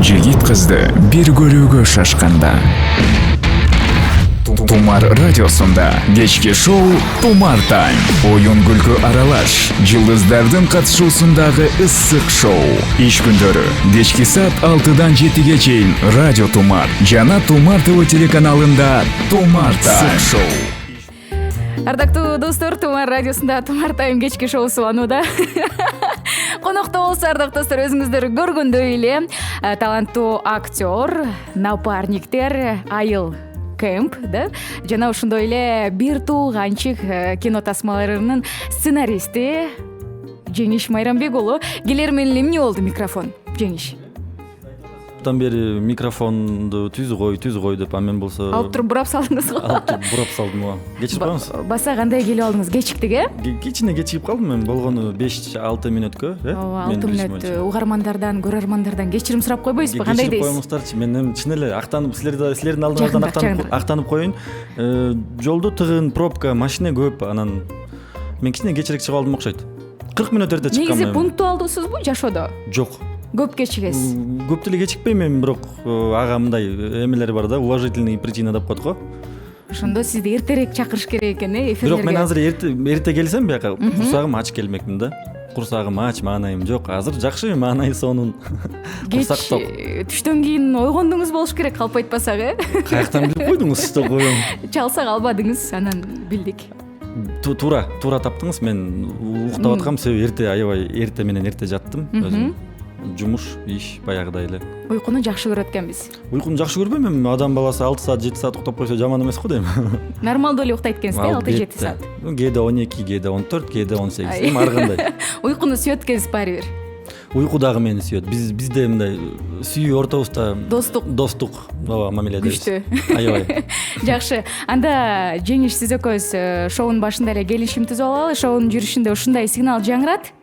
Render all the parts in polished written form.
жигит кызды бир көрүүгө шашканда. Тумар радиосунда кечки шоу Тумар Тайм. Оюн күлкү аралаш, жылдыздардын катышуусундагы ысык шоу. Иш күндөрү кечки саат 6-дан 7-ге чейин Радио Тумар жана Тумар ТВ телеканалында Тумар Тайм шоу. Ардактуу достор, Тумар радиосунда Тумар Тайм кечки шоусу анууда. Конокто болсо, ардактуу достор, өзүңүздөр көргөндөй эле таланттуу актер, напарниктер, айыл Кэмп, да? Жана ошондой эле бир тууганчык кино тасмаларынын сценаристи Жеңиш Майрамбек уулу. Келер менен эмне болду микрофон, Жеңиш? Тан бери микрофонду түз кой деп, мен болсо Алып туруп бурап салдыңыз го? Алып туруп бурап салдым го. Кечирип коюңуз. Баса кандай келип алдыңыз? Кечиктик, Кичине кечигип калдым мен. Болгону 5-6 мүнөткө, Ооба, 6 мүнөт. Угармандардан, көрөрмандардан кечирим сурап койбойсузбу? Кандай дейсиз? Кечирип коюңуздарчы. Мен эми чын эле актанып, силердин алдыңыздан актанып коеюн. Жолдо тыгын, пробка, машина көп, анан мен кичине кечирээк чыгып алдым окшойт. 40 мүнөт эрте чыккам. Негизи пунктуалдуусузбу жашоодо? Жок. Көп кечигесиз. Көп деле кечикпейм эми, бирок ага мындай эмелер бар да, уважительный причина деп коет го. Ошондо сизди эртерээк чакырыш керек экен, эфирлерге. Бирок мен азыр эрте келсем бияка курсагым ач келмекмин да. Курсагым ач, маанайым жок. Азыр жакшы маанайы сонун. Курсак ток. Түштөн кийин ойгондуңуз болуш керек, калп айтпасак, Каяктан билип койдуңуз, что коем. Чалсак албадыңыз, анан билдик. Туура таптыңыз. Мен уктап аткам, себеби эрте менен эрте жаттым. Өзүм жумуш, иш баягыдай эле. Уйкуну жакшы көрөт экенбиз. Уйкуну жакшы көрбөйм, эми адам баласы 6 саат, 7 саат уктап койсо жаман эмес го дейм. Нормалдуу эле уктайт экенсиз, 6-7 саат. Кээде 12, кээде 14, кээде 18, эми ар кандай. Уйкуну сүйөт экенсиз баары бир. Уйку дагы мени сүйөт. Бизде мындай сүйүү ортобузда достук, ооба, мамиледебиз. Күчтүү. Аябай. Жакшы. Анда Жеңиш, сиз экөөбүз шоунун башында эле келишим түзүп алалы. Шоунун жүрүшүндө ушундай сигнал жаңырат.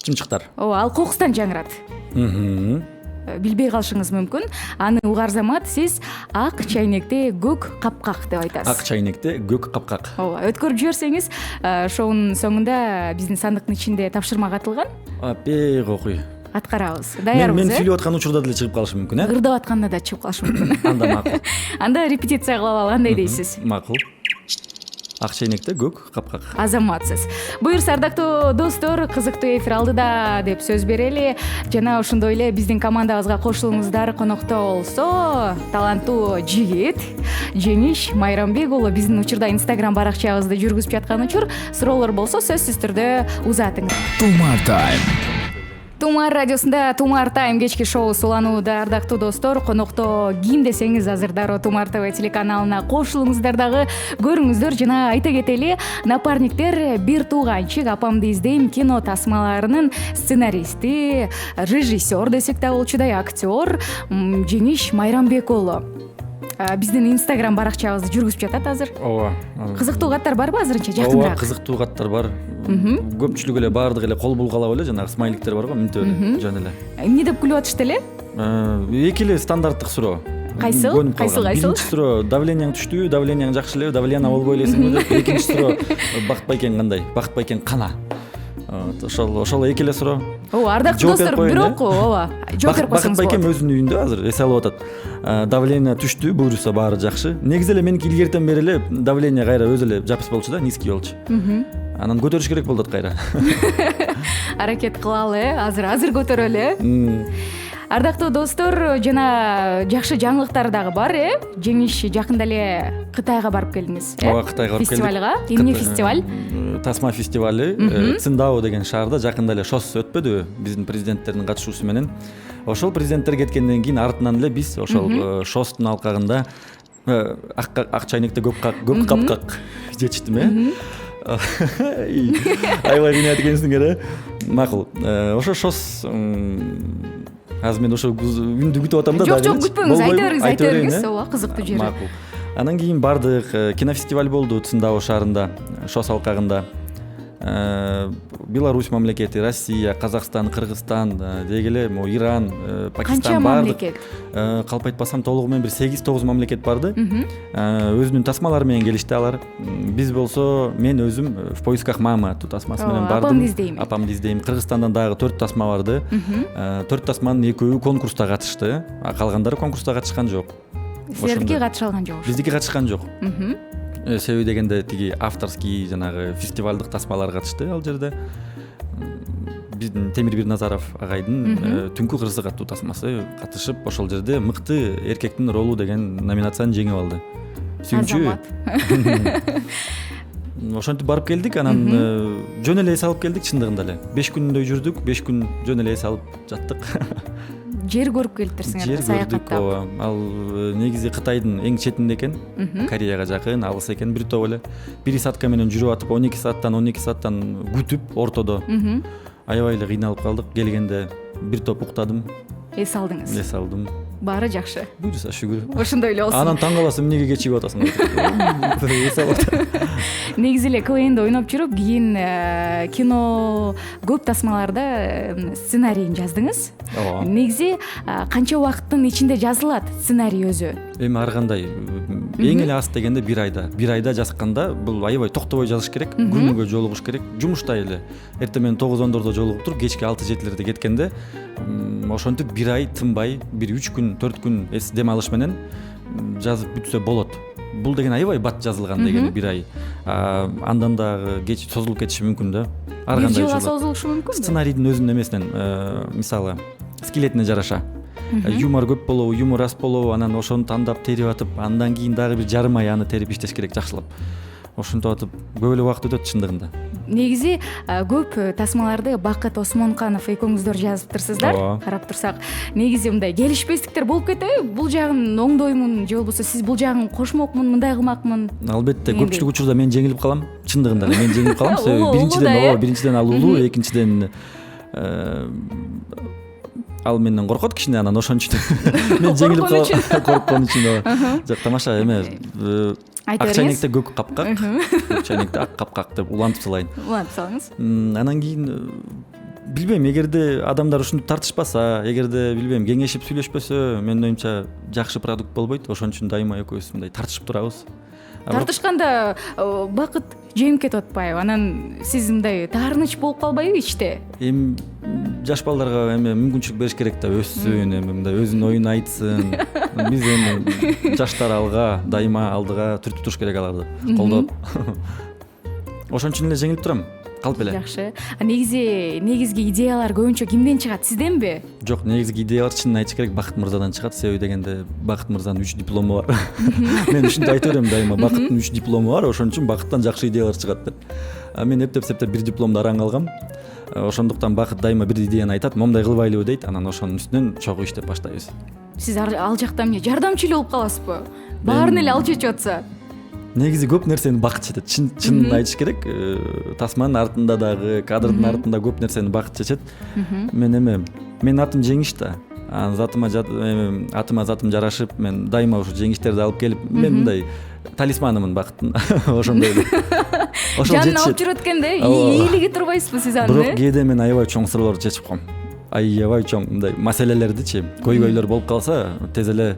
Чымчыктар. Ооба, ал кокустан жаңырат. Билбей калышыңыз мүмкүн. Аны угар замат сиз ак чайнекте көк капкак деп айтасыз. Ак чайнекте көк капкак. Ооба, өткөрүп жиберсеңиз, шоунун соңунда биздин сандыктын ичинде тапшырма катылган. Апек окуй. Аткарабыз. Даярбыз. Мен сүйлөп аткан учурда деле чыгып калышы мүмкүн, Ырдап атканда да чыгып калышы мүмкүн. Анда макул. Анда репетиция кылып алалы, андай дейсиз. Макул. Ак чайнекте көк капкак. Азаматсыз. Буюрса, ардактуу достор, кызыктуу эфир алдыда деп сөз берели. Жана ошондой эле биздин командабызга кошулуңуздар. Конокто болсо таланттуу жигит Жеңиш Майрамбек уулу биздин учурда Instagram баракчабызды жүргүзүп жаткан учур. Суроолор болсо сөзсүз түрдө узатыңыз. Тумар Тайм. Тумар радиосунда Тумар Тайм кечки шоусу уланууда, ардактуу достор. Конокто ким десеңиз азыр дароо Тумар ТВ телеканалына кошулуңуздар дагы, көрүңүздөр. Жана айта кетели, напарниктер бир тууганчык апамды издейм кино тасмаларынын сценаристи, режиссер десек да болчудай, актер Жеңиш Майрамбек уулу биздин Instagram баракчабызды жүргүзүп жатат азыр. Ооба. Кызыктуу каттар барбы азырынча жакыныраак? Ооба, кызыктуу каттар бар. Көпчүлүк эле баардыгы эле кол булгалап эле, жанагы смайликтер бар го, мынтип эле жөн эле. Эмне деп күлүп атышты эле? Эки эле стандарттык суроо. Кайсыл? Биринчи суроо давленияң түштүбү, давленияң жакшы элеби, давления болбой элесиңби деп. Экинчи суроо бакыт байкең кандай? Бакыт байкең кана? Ошол эки эле суроо. Ооба, ардактуу достор, бирок ооба, жооп берип койсоңуз болот. Бакыт байкем өзүнүн үйүндө азыр эс алып атат. Давление түштү, буюрса баары жакшы. Негизи эле меники илгертен бери эле давление кайра өзү эле жапыс болчу да, низкий болчу. Анан көтөрүш керек болду кайра. Аракет кылалы, азыр көтөрөлү. Ардактуу достор, жана жакшы жаңылыктар дагы бар, Жеңиш жакында эле Кытайга барып келдиңиз, Ооба, Кытайга барып келдик. Фестивалга. Эмне фестиваль? Тасма фестивалы, Циндао деген шаарда жакында эле ШОС өтпөдүбү, биздин президенттердин катышуусу менен. Ошол президенттер кеткенден кийин артынан эле биз ошол ШОСтун алкагында ак чайнекте көк капкак жечтим, Аябай кыйнайт экенсиңер, Макул. Ошо ШОС азыр мен ошо үндү күтүп атам да. Жок, күтпөңүз, айта бериңиз, ооба, кызыктуу жери. Анан кийин бардык, кинофестиваль болду Циндао шаарында, ШОС алкагында. Беларусь мамлекети, Россия, Казакстан, Кыргызстан, деги эле могу Иран, Пакистан Канча баардык. мамлекет? Калп айтпасам толугу менен бир 8-9 мамлекет барды. Өзүнүн тасмалары менен келишти алар. Биз болсо мен өзүм в поисках мамы аттуу тасмасы менен бардым. Апамды издейм. Апамды издейм. Кыргызстандан дагы 4 тасма барды. 4 тасманын 2-өө конкурста катышты. Калгандары конкурста катышкан жок. Силердики катыша алган жокпуз? Биздики катышкан жок. Себеби дегенде тиги авторский жанагы фестивалдык тасмалар катышты ал жерде. Биздин Темир Бирназаров агайдын Түнкү кырсык аттуу тасмасы катышып, ошол жерде мыкты эркектин ролу деген номинацияны жеңип алды. Азамат. Ошентип барып келдик, анан жөн эле эс алып келдик чындыгында эле. 5 күндөй жүрдүк, 5 күн жөн эле эс алып жаттык. Жер көрүп келиптирсиңер, Жер көрдүк, ооба. Ал негизи Кытайдын эң четинде экен, Кореяга жакын, алыс экен, бир топ эле. Пересадка менен жүрүп атып 12 сааттан күтүп ортодо. Аябай эле кыйналып калдык. Келгенде бир топ уктадым. Эс алдыңыз? Эс алдым. Баары жакшы. Буюрса шүгүр. Ошондой эле болсун. Анан таң каласың, эмнеге кечигип атасың деп. Эс алып. Негизи эле КВНде ойноп жүрүп, кийин кино көп тасмаларда сценарийин жаздыңыз. Ооба. Негизи канча убакыттын ичинде жазылат сценарий өзү? Эми ар кандай эң эле аз дегенде 1 айда. 1 айда жазганда бул аябай токтобой жазыш керек, күнүгө жолугуш керек. Жумуштай эле. Эртең менен 9-10дордо жолугуп туруп, кечки 6-7лерде кеткенде ошентип 1 ай тынбай, бир 3 күн, 4 күн эс дем алыш менен жазып бүтсө болот. Бул деген аябай бат жазылган деген 1 ай. Андан дагы кеч созулуп кетиши мүмкүн да. Ар кандай жылга созулушу мүмкүн. Сценарийдин өзүнүн эмесинен, мисалы, скелетине жараша. Юмор көп болобу, юмор аз болобу, анан ошону тандап терип атып, андан кийин дагы бир жарым ай аны терип иштеш керек жакшылап. Ошентип атып көп эле убакыт өтөт чындыгында. Негизи көп тасмаларды Бакыт Осмонканов экөөңүздөр жазыптырсыздар. Карап турсак, негизи мындай келишпестиктер болуп кетеби? Бул жагын оңдоймун же болбосо сиз бул жагын кошмокмун, мындай кылмакмын? Албетте, көпчүлүк учурда мен жеңилип калам. Чындыгында эле мен жеңилип калам. Себеби биринчиден ал улуу, экинчиден ал менден коркот кичине, анан ошон үчүн мен жеңилип калам, корккон үчүн. Жок, тамаша эме. Ак чайнекте көк капкак, көк чайнекте ак капкак деп улантып салайын. Улантып салыңыз. Анан кийин билбейм, эгерде адамдар ушинтип тартышпаса, эгерде билбейм, кеңешип сүйлөшпөсө, менин оюмча жакшы продукт болбойт. Ошон үчүн дайыма экөөбүз мындай тартышып турабыз. Тартышканда Бакыт жеңип кетип атпайбы? Анан сиз мындай таарыныч болуп калбайбы ичте? Эми жаш балдарга эми мүмкүнчүлүк бериш керек да, өссүн, эми мындай өзүнүн оюн айтсын. Биз эми жаштар алга, дайыма алдыга түртүп туруш керек аларды, колдоп. Ошон үчүн эле жеңилип турам, калп эле. Жакшы. Негизги идеялар көбүнчө кимден чыгат, сизденби? Жок, негизги идеялар чынын айтыш керек Бакыт мырзадан чыгат. Себеби дегенде Бакыт мырзанын 3 диплому бар. Мен ушинтип айта берем дайыма, Бакыттын 3 диплому бар, ошон үчүн Бакыттан жакшы идеялар чыгат деп. Мен эптеп бир дипломду араң алгам. Ошондуктан Бакыт дайыма бир идеяны айтат, момундай кылбайлыбы дейт, анан ошонун үстүнөн чогуу иштеп баштайбыз. Сиз ал жакта эмне жардамчы эле болуп каласызбы? Баарын эле ал чечип атса? Негизи көп нерсени Бакыт чечет. Чынын айтыш керек. Тасманын артында дагы, кадрдын артында көп нерсени Бакыт чечет. Менин атым жеңиш да. Атыма затым жарашып, мен дайыма ушу жеңиштерди алып келип, мен мындай талисманымын Бакыттын. Ошондой эле. Жанын алып жүрөт экенде, ийгилиги турбайсызбы сиз аны? Бирок кээде мен аябай чоң сырларды чечип коем. Аябай чоң мындай маселелердичи, көйгөйлөр болуп калса, тез эле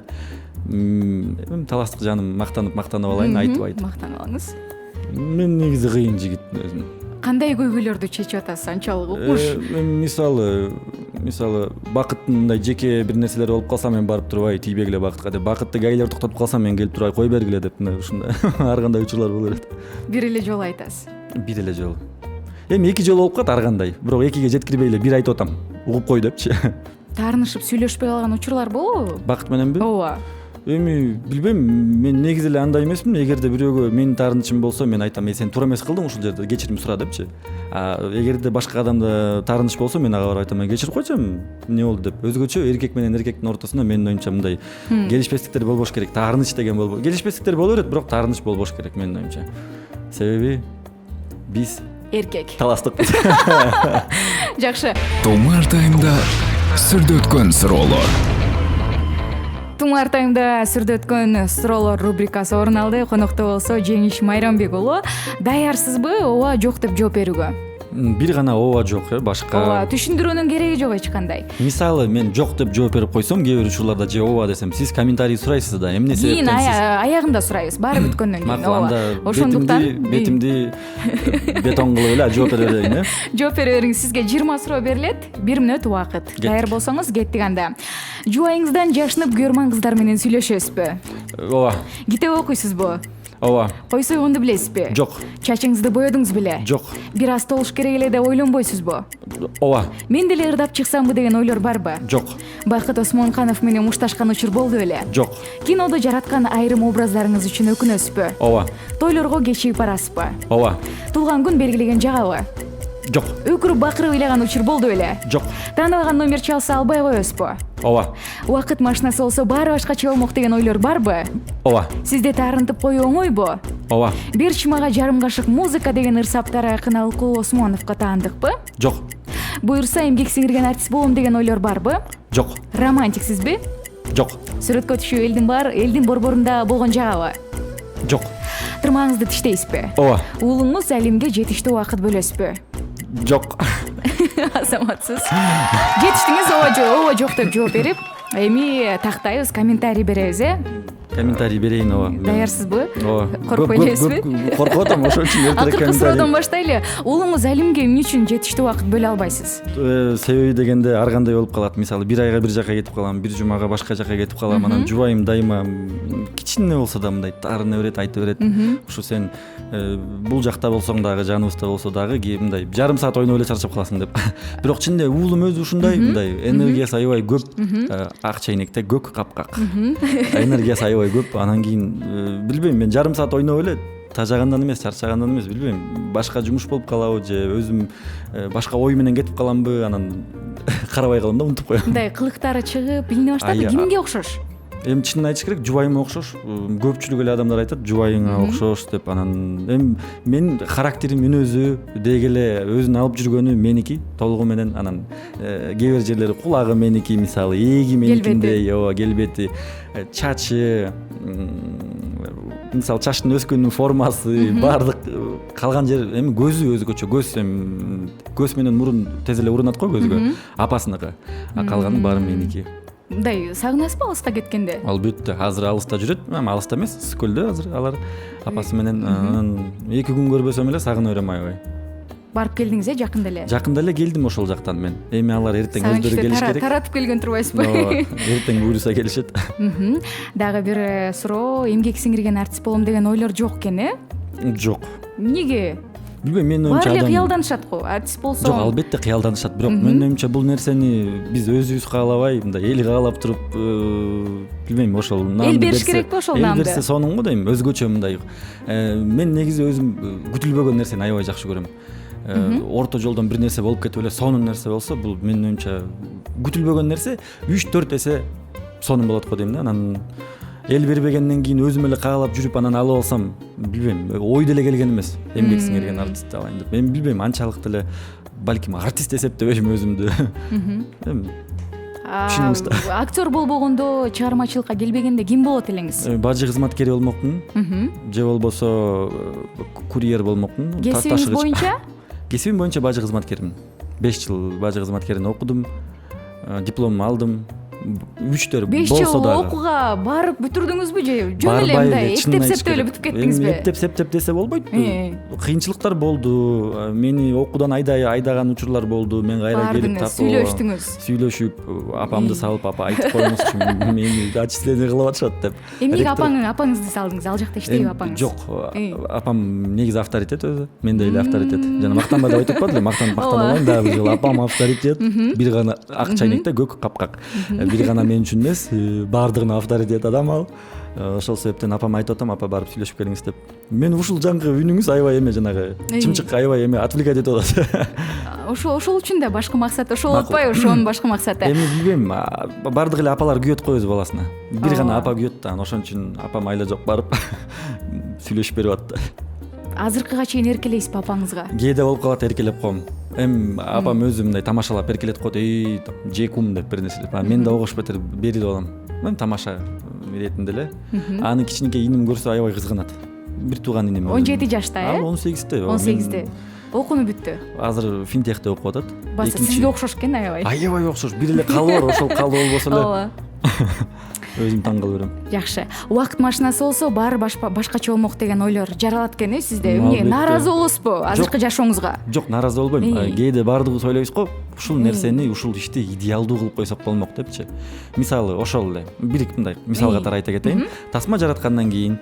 таластык жаным мактанып алайын, айтып. Мактанып алыңыз. Мен негизи кыйын жигит өзүм. Кандай көйгөйлөрдү чечип атасыз, анчалык укмуш? Мисалы Бакыттын мындай жеке бир нерселери болуп калса, мен барып турбай тийбегиле Бакытка деп, Бакытты гаилер токтотуп калса, мен келип турбай кой бергиле деп, мындай ушундай ар кандай учурлар боло берет. Бир эле жолу айтасыз? Бир эле жолу. Эми 2 жолу болуп калат ар кандай. Бирок 2ге жеткирбей эле бир айтып атам. Угуп кой депчи. Таарынышып сүйлөшпөй калган учурлар болобу? Бакыт мененби? Ооба. Эми билбейм, мен негизи эле андай эмесмин. Эгерде бирөөгө менин таарынычым болсо, мен айтам, сен туура эмес кылдың ушул жерде, кечирим сура депчи. Эгерде башка адамда таарыныч болсо, мен ага барып айтам, кечирип койчу, эмне болду деп. Өзгөчө эркек менен эркектин ортосунда менин оюмча мындай келишпестиктер болбош керек. Таарыныч деген болбойт. Келишпестиктер боло берет, бирок таарыныч болбош керек менин оюмча. Себеби биз эркек. Таластык. Жакшы. Тумар таймда сүрдөткөн суроолор. Тумар таймда сүрдө өткөн суроолор рубрикасы орун алды. Конокто болсо Жеңиш Майрамбек уулу. Даярсызбы ооба жок деп жооп берүүгө? Бир гана ооба жок, башка. Ооба, түшүндүрүүнүн кереги жок эч кандай. Мисалы мен жок деп жооп берип койсом, кээ бир учурларда же ооба десем, сиз комментарий сурайсыз да, эмне себептен Кийин сиз аягында сурайбыз, баары бүткөндөн кийин. макул, анда Ошондуктан бетимди бетон кылып эле жооп бере берейин, жооп бере бериңиз. Сизге 20 суроо берилет, 1 мүнөт убакыт. Даяр болсоңуз кеттик анда. Жубайыңыздан жашынып көрмөн кыздар менен сүйлөшөсүзбү? Ооба. Китеп окуйсузбу? Ооба. Кой сойгонду билесизби? Жок. Чачыңызды боёдуңуз беле? Жок. Бир аз толуш керек эле деп ойлонбойсузбу? Ооба. Мен деле ырдап чыксамбы деген ойлор барбы? Жок. Бакыт Осмонканов менен мушташкан учур болду беле? Жок. Кинодо жараткан айрым образдарыңыз үчүн өкүнөсүзбү? Ооба. Тойлорго кечигип барасызбы? Ооба. Туулган күн белгилеген жагабы? Жок. Өкүрүп бакырып ыйлаган учур болду беле? Жок. Тааныбаган номер чалса албай коесузбу? Ооба. Убакыт машинасы болсо баары башкача болмок деген ойлор барбы? Ооба. Сизде таарынтып коюу оңойбу? Ооба. Бир чымага жарым кашык музыка деген ырсаптары Кыналкул Осмоновго таандыкпы? Жок. Буюрса эмгек сиңирген артист болом деген ойлор барбы? Жок. Романтиксизби? Жок. Сүрөткө түшүү элдин борборунда болгон жагабы? Жок. Тырмагыңызды тиштейсизби? Ооба. Уулуңуз Алимге жетиштүү убакыт бөлөсүзбү? Жок. Азаматсыз. Жетиштиңиз ооба жок деп жооп берип, эми тактайбыз, комментарий беребиз, Комментарий берейин, ооба. Даярсызбы? Ооба. Коркпой элесизби? Коркуп атам, ошон үчүн эртерээк Акыркы суроодон комментарий. баштайлы. Уулуңуз Алимге эмне үчүн жетиштүү убакыт бөлө албайсыз? Себеби дегенде ар кандай болуп калат. Мисалы бир айга бир жака кетип калам, бир жумага башка жака кетип калам. Анан жубайым дайыма кичине болсо да мындай таарына берет, айта берет. Ушу сен бул жакта болсоң дагы, жаныбызда болсо дагы мындай жарым саат ойноп эле чарчап каласың деп. Бирок чынында уулум өзү ушундай, мындай энергиясы аябай көп. Ак чайнекте көк капкак. Энергиясы аябай көп. Анан кийин билбейм, мен жарым саат ойноп эле тажагандан эмес, чарчагандан эмес, билбейм. Башка жумуш болуп калабы же өзүм башка ой менен кетип каламбы, анан карабай калам да, унутуп коем. Мындай кылыктары чыгып, билине баштады. Кимге окшош? Эми чынын айтыш керек, жубайыма окшош. Көпчүлүк эле адамдар айтат, жубайыңа окшош деп. Анан эми мен характерим, мүнөзү деги эле өзүн алып жүргөнү меники толугу менен. Анан кээ бир жерлери кулагы меники, мисалы ээги меникиндей, ооба, келбети, чачы, мисалы чачтын өскөнүн формасы, баардык калган жер, эми көзү өзгөчө. Көз менен мурун тез эле урунат го көзгө, апасыныкы. А калганы баары меники. Мындай сагынасызбы алыска кеткенде? Албетте, азыр алыста жүрөт. Алыста эмес, Скөлдө азыр алар апасы менен. Анан 2 күн көрбөсөм эле сагына берем аябай. Барып келдиңиз, жакында эле? Жакында эле келдим ошол жактан мен. Эми алар эртең өздөрү келиш керек. Таратып келген турбайсызбы? Эртең буйруса келишет. Дагы бир суроо, эмгек сиңирген артист болом деген ойлор жок экен, Жок. Эмнеге? Билбейм, мен Баары оюмча эле адам. кыялданышат го, артист болсо. Жок, албетте кыялданышат, бирок мен оюмча бул нерсени биз өзүбүз каалабай, мындай эл каалап туруп, билбейм, ошол наамды Эл бериш керекпи ошол наамды? Эл берсе сонун го дейм, өзгөчө мындай. Мен негизи өзүм күтүлбөгөн нерсени аябай жакшы көрөм. Орто жолдон бир нерсе болуп кетип эле сонун нерсе болсо, бул менин оюмча күтүлбөгөн нерсе 3-4 эсе сонун болот го дейм да. Анан эл бербегенден кийин өзүм эле каалап жүрүп анан алып алсам, билбейм, ой деле келген эмес. Эмгек сиңирген артист алайын деп. Мен билбейм, анчалык деле балким артист эсептебейм өзүмдү. Түшүнүңүз да. Актер болбогондо, чыгармачылыкка келбегенде ким болот элеңиз? Бажы кызматкери болмокмун. Же болбосо курьер болмокмун. Кесибиңиз боюнча? Кесибим боюнча бажы кызматкермин. 5 жыл бажы кызматкерин окудум. Дипломумду алдым. 3-4 5 жыл окууга барып бүтүрдүңүзбү же жөн эле мындай эптеп септеп эле бүтүп кеттиңизби? Эптеп септеп десе болбойт. Кыйынчылыктар болду. Мени окуудан айдаган учурлар болду. Мен кайра келип сүйлөштүңүз. Сүйлөшүп, апамды салып, апа айтып коюңузчу, мени отчисление кылып атышат деп. Эмнеге апаңызды салдыңыз? Ал жакта иштейби апаңыз? Жок, апам негизи авторитет өзү. Менде эле авторитет. Жана мактанба деп айтып атпадым, мактанбайм дагы бир жолу. Апам авторитет, бир гана ак чайнекте көк капкак. Бир гана мен үчүн эмес, баардыгына авторитет адам ал. Ошол себептен апам айтып атам, апа барып сүйлөшүп келиңиз деп. Мен ушул жаңгы үнүңүз аябай эме жанагы чымчык аябай эме отвлекать этип атат. Ошол үчүн да башкы максат ошол атпайбы? Ошонун башкы максаты. Эми билбейм, баардык эле апалар күйөт го өз баласына. Бир гана апа күйөт да, ошон үчүн апам айла жок барып сүйлөшүп берип атты. азыркыга чейин эркелейсизби апаңызга? кээде болуп калат, эркелеп коем. Эми апам өзү мындай тамашалап эркелетип коет, жекум деп бир нерсе деп. Мен да огош бетер берип алам. Мен тамаша иретинде эле. Аны кичинекей иним көрсө аябай кызганат. Бир тууган иним. 17 жашта, Ал 18-те. 18-те. Окууну бүттү. Азыр финтехте окуп атат. Баса сизге окшош экен аябай. Аябай окшош. Бир эле калы бар, ошол калы болбосо эле. Ооба. Өзүм таң калып берем. Жакшы. Убакыт машинасы болсо баары башкача болмок деген ойлор жаралат экен сизде. Эмне нааразы болосузбу азыркы жашооңузга? Жок, нааразы болбойм. Кээде баардыгыбыз ойлойбуз го, ушул нерсени, ушул ишти идеалдуу кылып койсок болмок депчи. Мисалы, ошол эле. Бир мындай мисал катары айта кетейин. Тасма жараткандан кийин,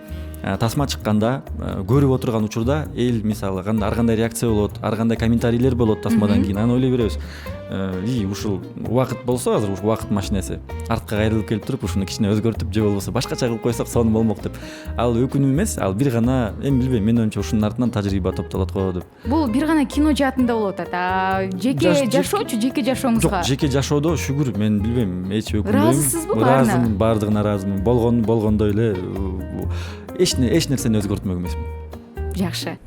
тасма чыкканда көрүп отурган учурда эл мисалы ар кандай реакция болот, ар кандай комментарийлер болот тасмадан кийин. Аны ойлой беребиз. Ушул убакыт болсо, азыр ушул убакыт машинеси артка кайрылып келип туруп, ушуну кичине өзгөртүп же болбосо башкача кылып койсок сонун болмок деп. Ал өкүнүү эмес, ал бир гана, эми билбейм, менин оюмча ушунун артынан тажрыйба топтолот го деп. Бул бир гана кино жаатында болуп атат. Жеке жашоочу, жеке жашооңузга? Жок, жеке жашоодо шүгүр, мен билбейм, эч өкүнбөйм. Ыраазысызбы баарына? Ыраазымын, баардыгына ыраазымын. Болгондой эле эч нерсени өзгөртмөк эмесмин. Жакшы.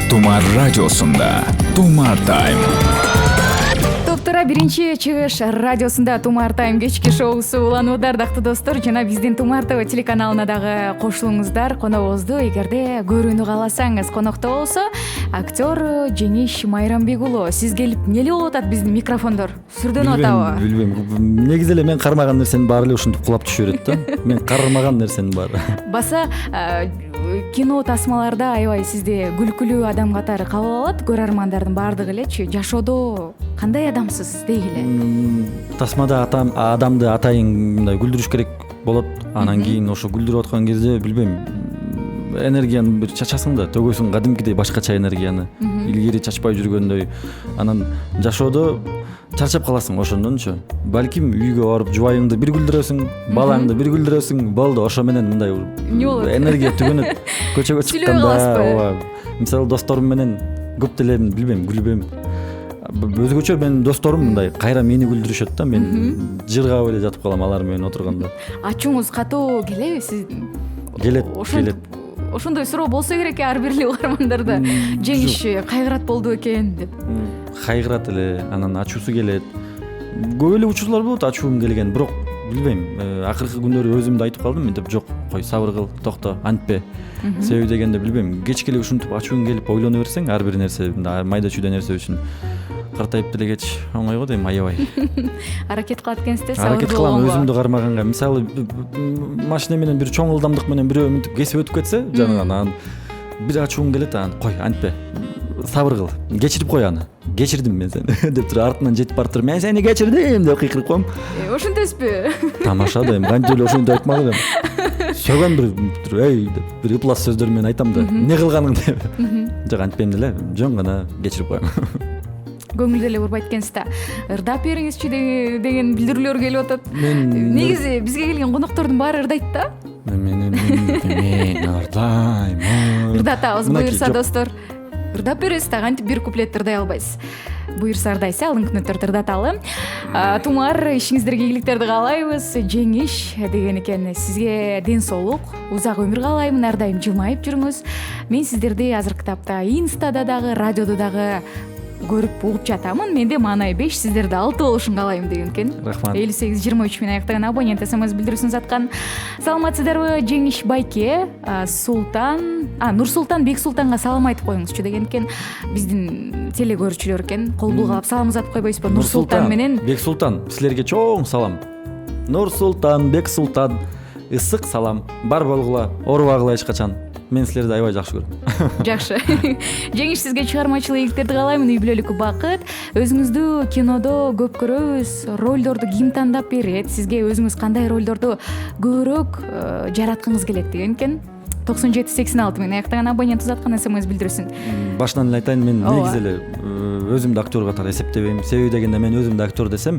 Тумар радиосунда Тумар Тайм. Топтора биринчи чыгыш радиосунда Тумар Тайм кечки шоусу уланып атат, дактуу достор. Жана биздин Тумар ТВ телеканалына дагы кошулуңуздар. Коногубузду эгерде көрүүнү кааласаңыз, конокто болсо актер Жеңиш Майрамбек уулу. Сиз келип эмне болуп атат биздин микрофондор? Сүрдөнүп атабы? Билбейм. Негизи эле мен кармаган нерсенин баары эле ушинтип кулап түшө берет да. Мен кармаган нерсенин баары. Баса кино тасмаларда аябай сизди күлкүлүү адам катары кабыл алат, көрөрмандардын баардыгы элечи. Жашоодо кандай адамсыз деги эле? Тасмада адамды атайын мындай күлдүрүш керек болот. Анан кийин ошо күлдүрүп аткан кезде билбейм, энергияны бир чачасың да, төгөсүң кадимкидей башкача энергияны. Илгери чачпай жүргөндөй. Анан жашоодо чарчап каласың ошондончу. Балким үйгө барып жубайыңды бир күлдүрөсүң, балаңды бир күлдүрөсүң, болду. Ошо менен мындай энергия түгөнөт. Көчөгө чыкканда, мисалы досторум менен көп деле билбейм, күлбөйм. Өзгөчө менин досторум мындай кайра мени күлдүрүшөт да, мен жыргап эле жатып калам алар менен отурганда. Ачууңуз катуу келеби сиз? Келет. Ошондой суроо болсо керек ар бир эле угармандарда. Жеңиш кайгырат болду экен деп. Кайгырат эле, анан ачуусу келет. Көп эле учурлар болот ачуум келген, бирок билбейм, акыркы күндөрү өзүмдү айтып калдым, мен деп жок, кой, сабыр кыл, токто, антпе. Себеби дегенде билбейм, кечке эле ушинтип ачууң келип ойлоно берсең, ар бир нерсе, майда чүйдө нерсе үчүн картайып деле кеч оңой го дейм, аябай. Аракет кылат экенсиз, сабыр аракет кылам өзүмдү кармаганга. Мисалы, машина менен бир чоң ылдамдык менен бирөө мынтип кесип өтүп кетсе, жанаган анан бир ачууң келет, анан кой, антпе. Сабыр кыл, кечирип кой аны. Кечирдим мен сени деп туруп артынан жетип барып туруп, мен сени кечирдим деп кыйкырып коем. Ошентесизби? Тамаша дейм, кантип эле ошентип айтмак элем. Сөгөн бир деп бир ыплас сөздөр менен айтам да. Эмне кылганың деп. Жок, антпейм деле, жөн гана кечирип коем. Көңүлдү эле урбайт экенсиз да. Ырдап бериңизчи деген билдирүүлөр келип атат. Негизи бизге келген коноктордун баары ырдайт да. Мен ырдайм. Ырдатабыз, буюрса достор. Ырдап бересиз да, кантип бир куплет ырдай албайсыз. Буюрса ырдайсыз, алыңкыны ырдаталы. Тумар, ишиңиздерге ийгиликтерди каалайбыз. Жеңиш деген экен, сизге ден соолук, узак өмүр каалаймын, ар дайым жылмайып жүрүңүз. Мен сиздерди азыркы тапта Инстада дагы, радиодо дагы көрүп угуп жатамын. Менде маанай 5, сиздерде 6 болушун каалайм деген экен. Рахмат. 58-23 менен аяктаган абонент СМС билдирүүсүн саткан. Саламатсыздарбы, Жеңиш байке, Нурсултан Бексултанга салам айтып коюңузчу деген экен. Биздин теле көрүүчүлөр экен. Кол булгап салам узатып койбойсузбу? Нурсултан менен Бексултан, силерге чоң салам. Нурсултан Бексултан, ысык салам. Бар болгула, оорубагыла эч качан. Мен силерди аябай жакшы көрөм. Жакшы. Жеңиш, сизге чыгармачылык ийгиликтерди каалаймын, үй бүлөлүк бакыт. Өзүңүздү кинодо көп көрөбүз. Ролдорду ким тандап берет? Сизге өзүңүз кандай ролдорду көбүрөөк жараткыңыз келет деген экен. 97-86 менен аяктаган абонент узаткан СМС билдирүүсүн. Башынан эле айтайын, мен негизи эле өзүмдү актер катары эсептебейм. Себеби дегенде мен өзүмдү актер десем,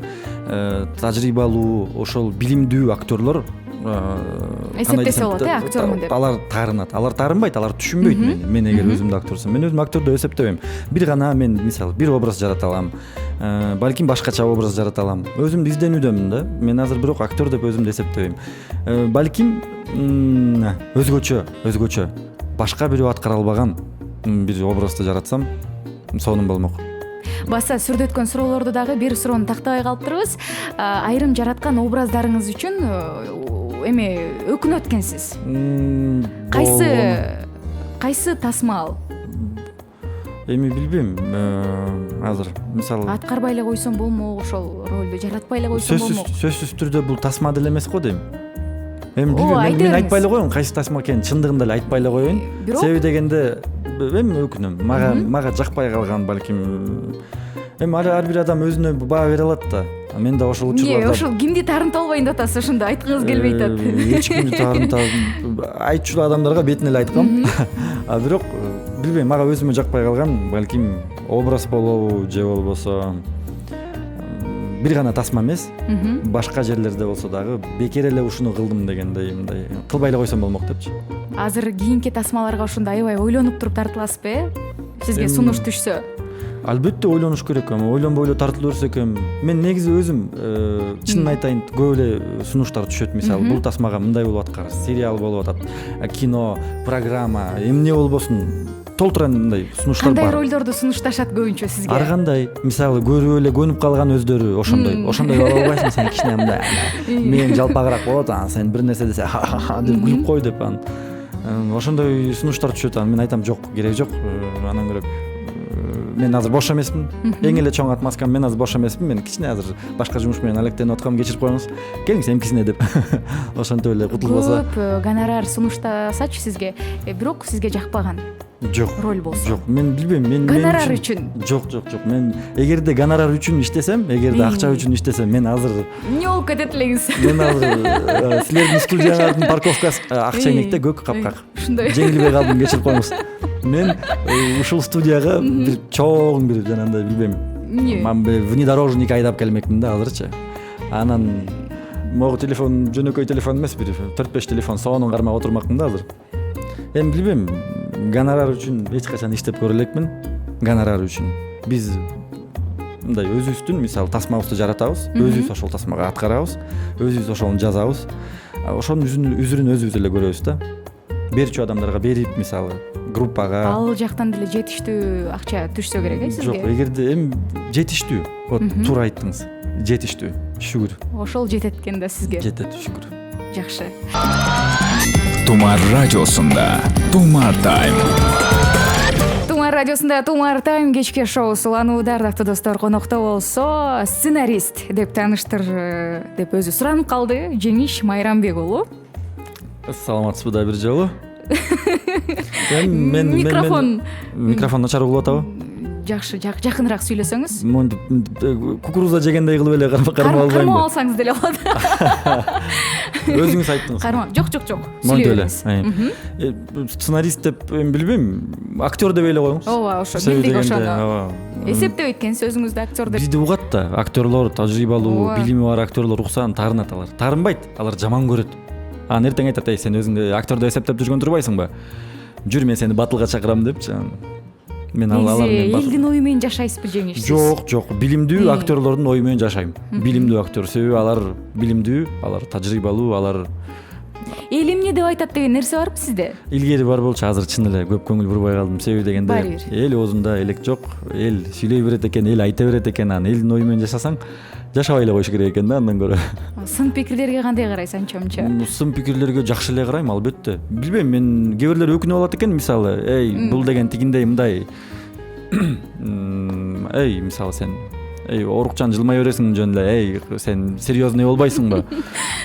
тажрыйбалуу, ошол билимдүү актерлор эсептесе болот, актермун деп. Алар таарынбайт, алар түшүнбөйт мени. Мен эгер өзүмдү актерсем, мен өзүмдү актер деп эсептебейм. Бир гана мен мисалы бир образ жарата алам. балким башкача образ жарата алам. Өзүмдү изденүүдөмүн да. Мен азыр бирок актер деп өзүмдү эсептебейм. Балким өзгөчө башка бирөө аткара албаган бир образды жаратсам сонун болмок. Баса сүрдөткөн суроолорду дагы бир суроону тактабай калыптырбыз. Айрым жараткан образдарыңыз үчүн эме өкүнөт экенсиз. Кайсы тасмал? Эми билбейм. Азыр мисалы аткарбай эле койсом болмок, ошол ролду жаратпай эле койсом болмок. Сөзсүз түрдө бул тасма деле эмес го дейм. Эми билбейм, мен айтпай эле коеюн кайсы тасма экенин, чындыгында эле айтпай эле коеюн. Себеби дегенде эми өкүнөм. Мага жакпай калган балким. Эми ар бир адам өзүнө баа бере алат да. Мен да ошол учурларда ошол кимди таарынта албайын деп атасыз, ошондо айткыңыз келбей атат. Эч кимди таарынта айтчу адамдарга бетине эле айткам. Бирок билбейм, мага өзүмө жакпай калган балким образ болобу же болбосо бир гана тасма эмес, башка жерлерде болсо дагы бекер эле ушуну кылдым дегендей мындай кылбай эле койсом болмок депчи. Азыр кийинки тасмаларга ошондо аябай ойлонуп туруп тартыласызбы? Сизге сунуш түшсө? Албетте ойлонуш керек, эми ойлонбой эле тартылып берсе экен. Мен негизи өзүм чынын айтайын, көп эле сунуштар түшөт. Мисалы, бул тасмага мындай болуп аткар, сериал болуп атат, кино, программа, эмне болбосун толтура мындай сунуштар бар. Кандай ролдорду сунушташат көбүнчө сизге? Ар кандай, мисалы, көрүп эле көнүп калган өздөрү ошондой боло албайсың, сен кичине мындай мен жалпагыраак болот, сен бир нерсе десе деп күлүп кой деп ошондой сунуштар түшөт. Мен айтам, жок, керек жок, анан көрөк мен азыр бош эмесмин. Эң эле чоң отмазкам, мен азыр бош эмесмин. Мен кичине азыр башка жумуш менен алектенип аткам, кечирип коюңуз. Келиңиз эмкисине деп. Ошентип эле кутулбаса. Көп гонорар сунуштасачы сизге, бирок сизге жакпаган. Жок. Роль болсо. Жок, мен билбейм, мен гонорар үчүн. Жок. Мен эгерде гонорар үчүн иштесем, эгерде акча үчүн иштесем, мен азыр эмне болуп кетет элеңиз? Мен азыр силердин студияңардын парковкасы Акчайнекте көк капкак. Ушундай. Жеңилбей калдым, кечирип коюңуз. Мен ушул студияга бир чоң бир жанагындай билбейм. Внедорожник айдап келмекмин да азырчы. Анан могу телефон жөнөкөй телефон эмес, бир 4-5 телефон соонун кармап отурмакмын да азыр. Эми билбейм, гонорар үчүн эч качан иштеп көрө элекмин. Гонорар үчүн биз мындай өзүбүздүн мисалы тасмабызды жаратабыз, өзүбүз ошол тасмага аткарабыз, өзүбүз ошону жазабыз. Ошонун үзүрүн өзүбүз эле көрөбүз да. Берчү адамдарга берип, мисалы группага. Ал жактан деле жетиштүү акча түшсө керек сизге? Жок, эгерде эми жетиштүү, вот туура айттыңыз. Жетиштүү, шүгүр. Ошол жетет экен да сизге? Жетет, шүгүр. Жакшы. Тумар радиосунда Тумар тайм. Тумар радиосунда Тумар тайм кечки шоусу уланууда. Ардактуу достор, конокто болсо сценарист деп тааныштыр деп өзү суранып калды. Жеңиш Майрамбек уулу. Саламатсызбы да бир жолу? Микрофон начар угулуп атабы? Жакшы, жакыныраак сүйлөсөңүз. Кукуруза жегендей кылып эле кармап албайм. Кармап алсаңыз деле болот. Өзүңүз айттыңыз. Жок. Сүйлөйбүз. Сценарист деп билбейм, актер деп эле коюңуз. Ооба, ошо билдик ошону. Эсептеп айткенсиз өзүңүздү актер деп. Бизди угат да, актерлор, тажрыйбалуу, билими бар актерлор уксаан таарынат алар. Таарынбайт, алар жаман көрөт. Эртең айтат, сен өзүңдү актер деп эсептеп жүргөн турбайсыңбы? Жүр, мен сени батылга чакырам депчи. Мен алар менен элдин ою менен жашайсызбы жеңиш? Жок, билимдүү актерлордун ою менен жашайм. Билимдүү актер, себеби алар билимдүү, алар тажрыйбалуу, алар эл эмне деп айтат деген нерсе барбы сизде? Илгери бар болчу, азыр чын эле көп көңүл бурбай калдым. Себеби дегенде эл оозунда элек жок, эл сүйлөй берет экен, эл айта берет экен, анан элдин ою менен жашасаң, жашабай эле коюш керек экен да, андан көрө. Сын пикирлерге кандай карайсың, анча-мынча? Сын пикирлерге жакшы эле карайм, албетте. Билбейм, мен кээ бирлер өкүнүп алат экен, мисалы, бул деген тигиндей мындай мисалы сен орукчан жылмай бересиң жөн эле, сен серьезный болбойсуңбу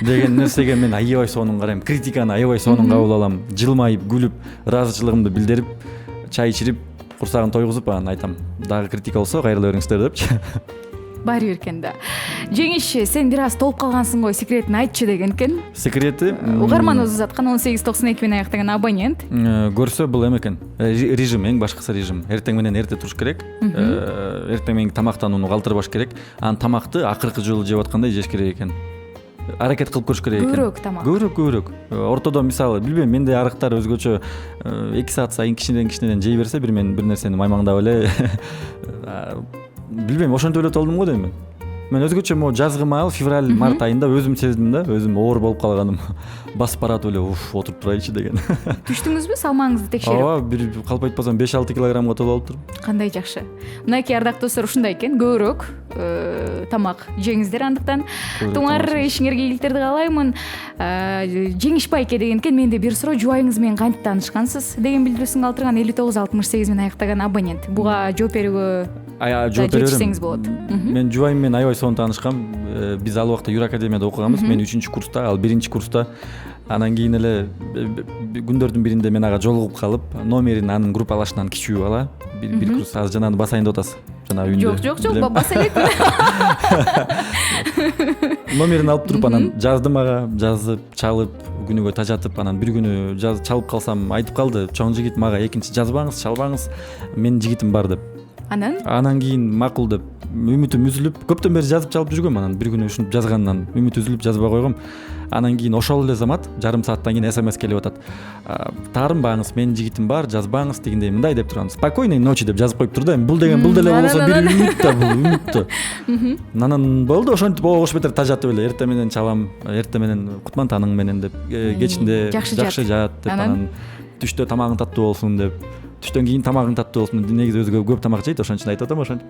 деген нерсеге мен аябай сонун карайм. Критиканы аябай сонун кабыл алам. Жылмайып, күлүп, ыраазычылыгымды билдирип, чай ичирип, курсагын тойгузуп анан айтам, дагы критика болсо кайрыла бериңиздер депчи. Баары бир экен да. Жеңиш, сен бир аз толуп калгансың го, секретин айтчы деген экен. Секрети? Угарманыбыз аткан 1892 менен аяктаган абонент. Көрсө бул эме экен. Режим, эң башкысы режим. Эртең менен эрте туруш керек. Эртең менен тамактанууну калтырбаш керек. Анан тамакты акыркы жолу жеп аткандай жеш керек экен. Аракет кылып көрүш керек экен. Көбүрөөк тамак. Көбүрөөк. Ортодо мисалы, билбейм, менде арыктар өзгөчө 2 саат сайын кичинеден жей берсе, бир нерсени маймаңдап эле билбейм, ошентип эле толдум го дейм мен. Мен өзгөчө могу жазгы маал февраль март айында өзүм сездим да, өзүм оор болуп калганым. Басып баратып эле отуруп турайынчы деген. Түштүңүзбү салмаңызды текшерип? Ооба, бир калп айтпасам 5-6 килограммга толуп алыптырмын. Кандай жакшы. Мынакей ардактуу достор, ушундай экен, көбүрөөк тамак жеңиздер андыктан. Тумар ишиңерге ийгиликтерди каалаймын. Жеңиш байке деген экен, менде бир суроо: жубайыңыз менен кантип таанышкансыз деген билдирүүсүн калтырган 5968 менен аяктаган абонент. Буга жооп берүүгө жооп жетишсеңиз болот. Мен жубайым менен аябай сонун таанышкам. Биз ал убакта Юр академияда окуганбыз. Мен 3-курста, ал 1-курста. Анан кийин эле күндөрдүн биринде мен ага жолугуп калып, номерин анын группалашынан кичүү бала, бир курс азыр жанагы басайында атасыз. Жана үйүндө. Жок, баса элек. Номерин алып туруп анан жаздым ага, жазып, чалып, күнүгө тажатып, анан бир күнү чалып калсам айтып калды: "Чоң жигит, мага экинчи жазбаңыз, чалбаңыз. Менин жигитим бар" деп. Анан кийин макул деп үмүтүм үзүлүп, көптөн бери жазып чалып жүргөм. Анан бир күнү ушинтип жазгандан үмүт үзүлүп жазбай койгом. Анан кийин ошол эле замат жарым сааттан кийин SMS келип атат: "Таарынбаңыз, менин жигитим бар, жазбаңыз" дегендей мындай деп турган. "Спокойной ночи" деп жазып коюп турду. Бул деле болсо бир үмүт да, бул үмүт да. Анан болду, ошентип ош бетер тажатып эле эртең менен чалам, эртең менен Кутман таның менен деп, кечинде жакшы жаат деп, анан түштө тамагың таттуу болсун деп. Түштөн кийин тамагың таттуу болсун. Негизи өзү көп тамак жейт, ошон үчүн айтып атам ошентип.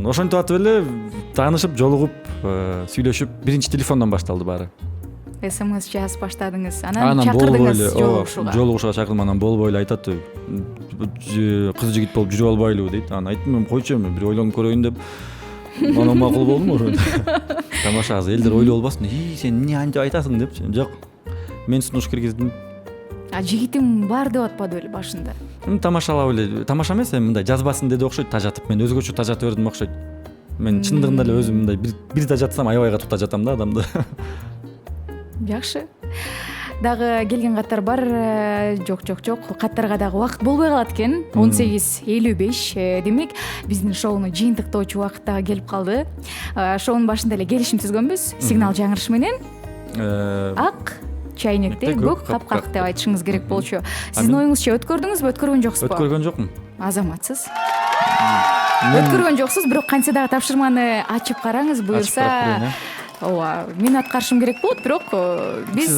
Ошентип атып эле таанышып, жолугуп, сүйлөшүп, биринчи телефондон башталды баары. SMS жазып баштадыңыз. Анан чакырдыңыз жолугушууга. Жолугушууга чакырдым. Анан болбой эле айтат: "Кыз жигит болуп жүрүп албайлыбы" дейт. Анан айттым: "Койчу, мен бир ойлонуп көрөйүн" деп. Анан макул болдум. Тамаша, азыр элдер ойлоп албасын: "Сен эмне антип айтасың" депчи. Жок. Мен сунуш киргиздим. Жигитим бар деп атпады беле башында? Тамашалап эле, тамаша эмес, мындай жазбасын деди окшойт, тажатып. Мен өзгөчө тажатып бердим окшойт. Мен чындыгында эле өзүм мындай бир тажатсам аябай катуу тажатам да адамды. Жакшы. Дагы келген каттар бар. Жок. Каттарга дагы убакыт болбой калат экен. 18:55. Демек, биздин шоуну жыйынтыктоочу убакыт дагы келип калды. Шоунун башында эле келишим түзгөнбүз. Сигнал жаңырыш менен ак чайнекте көк капкак деп айтышыңыз керек болчу. Сиздин оюңузча өткөрдүңүзбү, өткөргөн жоксузбу? Өткөргөн жокмун. Азаматсыз. Өткөргөн жоксуз, бирок кантсе дагы тапшырманы ачып караңыз, буюрса. Ооба, мен аткарышым керек болот, бирок биз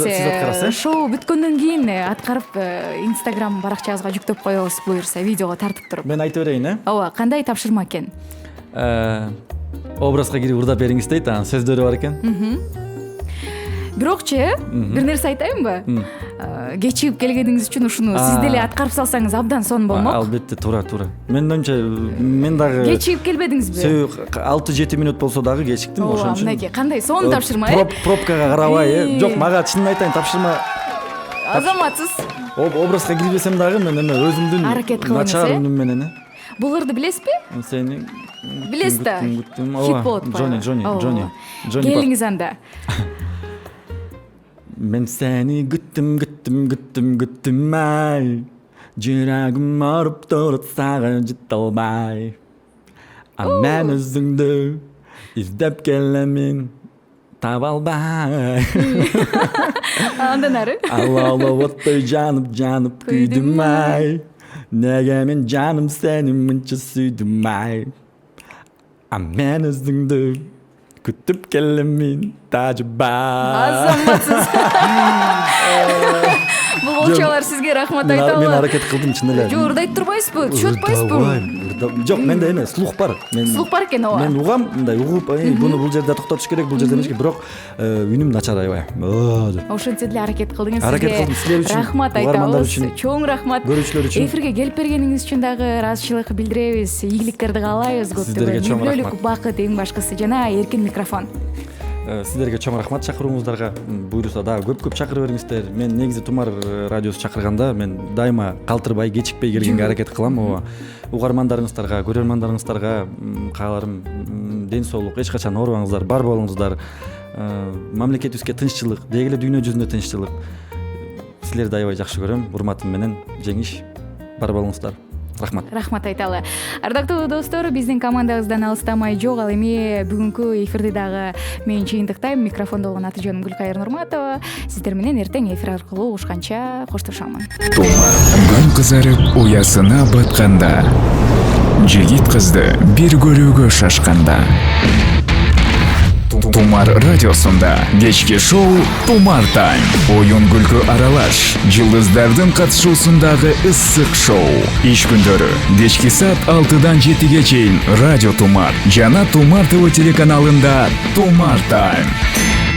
шоу бүткөндөн кийин аткарып Instagram баракчабызга жүктөп коебуз, буюрса видеого тартып туруп. Мен айтып берейин, Ооба, кандай тапшырма экен? Образга кирип ырдап бериңиз дейт, анан сөздөрү бар экен. Бирокчу, бир нерсе айтайынбы? Кечигип келгениңиз үчүн ушуну сиз деле аткарып салсаңыз абдан сонун болмок. Албетте, туура. Менин оюмча, мен дагы кечигип келбедиңизби? 6-7 минут болсо дагы кечиктим, ошон үчүн. Мынакей, кандай сонун тапшырма, Пробкага карабай, жок, мага чынын айтайын, тапшырма азаматсыз. Образга кирбесем дагы мен эме өзүмдүн начар үнүм менен. Бул ырды билесизби? Сени билесиз да. Хит болот. Джонни. Келиңиз анда. Мен сени күттүм ай. Жүрөгүм ооруп турат сага жете албай. Мен өзүңдү издеп келемин, таба албай. Андан ары? Алалап оттой жанып күйдүм ай. Неге мен жаным сени мынча сүйдүм ай. Мен өзүңдү күтүп келемин, тажбай. Азаматсыз. Бул болчолор сизге рахмат айтабыз. Мен аракет кылдым чын эле. Жок, ырдайт турбайсызбы? Түшүп атпайсызбы? Жок, менде эме, слух бар. Слух бар экен, ооба. Мен угам, мындай угуп, буну бул жерде токтотуш керек, бул жерде эмес керек, бирок үнүм начар аябай. Ошентсе деле аракет кылдыңыз. Аракет кылдым, силер үчүн, рахмат айтабыз. Чоң рахмат. Көрүүчүлөр үчүн. Эфирге келип бергениңиз үчүн дагы ыраазычылык билдиребиз. Ийгиликтерди каалайбыз, Сиздерге чоң рахмат. Бакыт, эң башкысы жана эркин микрофон. Сиздерге чоң рахмат чакырууңуздарга. Буйруса дагы көп чакыра бериңиздер. Мен негизи Тумар радиосу чакырганда мен дайыма калтырбай, кечикпей келгенге аракет кылам. Ооба. Угармандарыңыздарга, көрөрмандарыңыздарга кааларым ден соолук, эч качан оорубаңыздар, бар болуңуздар. Мамлекетибизге тынччылык, деги эле дүйнө жүзүндө тынччылык. Силерди аябай жакшы көрөм. Урматым менен жеңиш, бар болуңуздар. Рахмат айталы. Ардактуу достор, биздин командабыздан алыстамай жок. Ал эми бүгүнкү эфирди дагы мен жыйынтыктайм. Микрофондо болгон аты-жөнүм Гүлкайыр Нурматова. Сиздер менен эртең эфир аркылуу угушканча коштошомун. Тумар күн кызарып уясына батканда, жигит кызды бир көрүүгө шашканда. Тумар радиосунда кечки шоу Тумар Тайм. Оюн күлкү аралаш. Жылдыздардын катышуусундагы ысык шоу. Иш күндөрү кечки саат 6-дан 7-ге чейин Радио Тумар жана Тумар ТВ телеканалында Тумар Тайм.